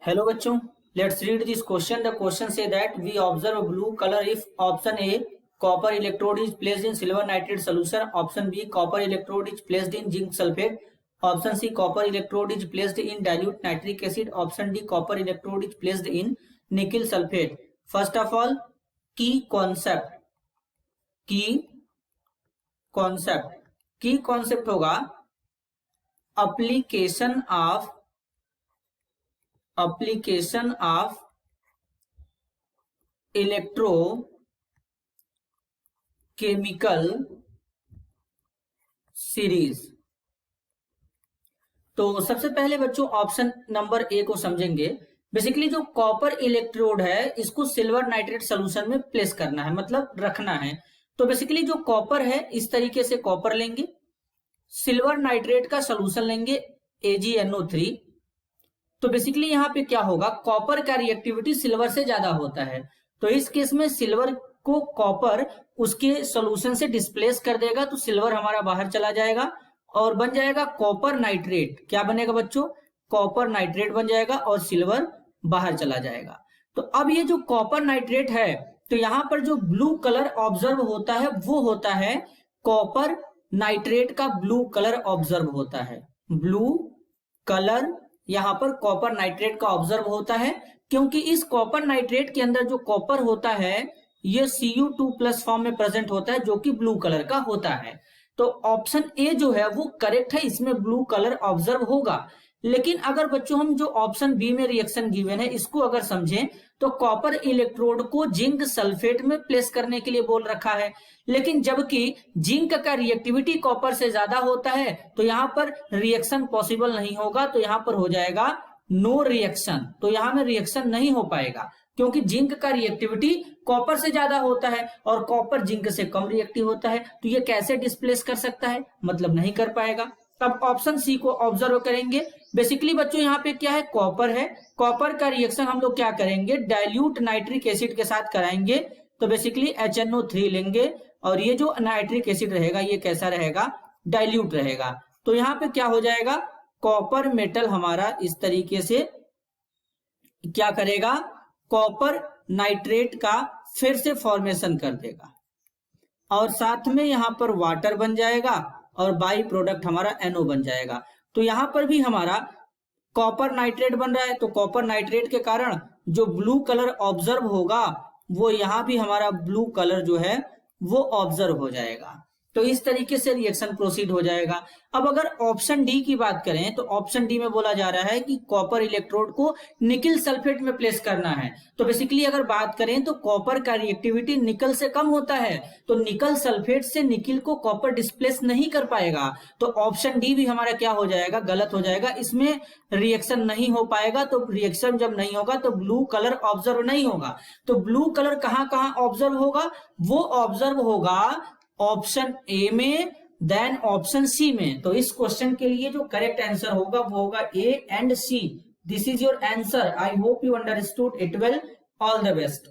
Hello bachchon, let's read this question. The question say that we observe blue color if option A copper electrode is placed in silver nitrate solution, option B copper electrode is placed in zinc sulfate, option C copper electrode is placed in dilute nitric acid, option D copper electrode is placed in nickel sulfate. First of all, key concept होगा application of electrochemical series. तो सबसे पहले बच्चों option number A को समझेंगे। Basically जो copper electrode है इसको सिल्वर नाइट्रेट सोल्यूशन में प्लेस करना है, मतलब रखना है। तो बेसिकली जो कॉपर है इस तरीके से कॉपर लेंगे, सिल्वर नाइट्रेट का सोल्यूशन लेंगे AgNO3। तो बेसिकली यहाँ पे क्या होगा, कॉपर का रिएक्टिविटी सिल्वर से ज्यादा होता है, तो इस केस में सिल्वर को कॉपर उसके सॉल्यूशन से डिस्प्लेस कर देगा, तो सिल्वर हमारा बाहर चला जाएगा और बन जाएगा कॉपर नाइट्रेट। क्या बनेगा बच्चों, कॉपर नाइट्रेट बन जाएगा और सिल्वर बाहर चला जाएगा। तो अब ये जो कॉपर नाइट्रेट है, तो यहां पर जो ब्लू कलर ऑब्जर्व होता है वो होता है कॉपर नाइट्रेट का ब्लू कलर ऑब्जर्व होता है। ब्लू कलर यहां पर कॉपर नाइट्रेट का ऑब्जर्व होता है, क्योंकि इस कॉपर नाइट्रेट के अंदर जो कॉपर होता है ये Cu2+ फॉर्म में प्रेजेंट होता है, जो कि ब्लू कलर का होता है। तो ऑप्शन ए जो है वो करेक्ट है, इसमें ब्लू कलर ऑब्जर्व होगा। लेकिन अगर बच्चों हम जो ऑप्शन बी में रिएक्शन गिवन है इसको अगर समझें, तो कॉपर इलेक्ट्रोड को जिंक सल्फेट में प्लेस करने के लिए बोल रखा है, लेकिन जबकि जिंक का रिएक्टिविटी कॉपर से ज्यादा होता है, तो यहां पर रिएक्शन पॉसिबल नहीं होगा। तो यहां पर हो जाएगा नो रिएक्शन। तो यहां में रिएक्शन नहीं हो पाएगा, क्योंकि जिंक का रिएक्टिविटी कॉपर से ज्यादा होता है और कॉपर जिंक से कम रिएक्टिव होता है। तो ये कैसे डिस्प्लेस कर सकता है, मतलब नहीं कर पाएगा। तब ऑप्शन सी को ऑब्जर्व करेंगे। बेसिकली बच्चों यहाँ पे क्या है, कॉपर है, कॉपर का रिएक्शन हम लोग क्या करेंगे, डाइल्यूट नाइट्रिक एसिड के साथ कराएंगे। तो बेसिकली HNO3 लेंगे और ये जो नाइट्रिक एसिड रहेगा ये कैसा रहेगा, डाइल्यूट रहेगा। तो यहाँ पे क्या हो जाएगा, कॉपर मेटल हमारा इस तरीके से क्या करेगा, कॉपर नाइट्रेट का फिर से फॉर्मेशन कर देगा और साथ में यहां पर वाटर बन जाएगा और बाई प्रोडक्ट हमारा NO बन जाएगा। तो यहां पर भी हमारा कॉपर नाइट्रेट बन रहा है, तो कॉपर नाइट्रेट के कारण जो ब्लू कलर ऑब्जर्व होगा वो यहां भी हमारा ब्लू कलर जो है वो ऑब्जर्व हो जाएगा। तो इस तरीके से रिएक्शन प्रोसीड हो जाएगा। अब अगर ऑप्शन डी की बात करें, तो ऑप्शन डी में बोला जा रहा है कि कॉपर इलेक्ट्रोड को निकल सल्फेट में प्लेस करना है। तो बेसिकली अगर बात करें तो कॉपर का रिएक्टिविटी निकल से कम होता है, तो निकल सल्फेट से निकल को कॉपर डिस्प्लेस नहीं कर पाएगा। तो ऑप्शन डी भी हमारा क्या हो जाएगा, गलत हो जाएगा, इसमें रिएक्शन नहीं हो पाएगा। तो रिएक्शन जब नहीं होगा तो ब्लू कलर ऑब्जर्व नहीं होगा। तो ब्लू कलर कहां कहां ऑब्जर्व होगा, वो ऑब्जर्व होगा ऑप्शन ए में, देन ऑप्शन सी में। तो इस क्वेश्चन के लिए जो करेक्ट आंसर होगा वो होगा A and C. This is your answer. I hope you understood it well. All the best.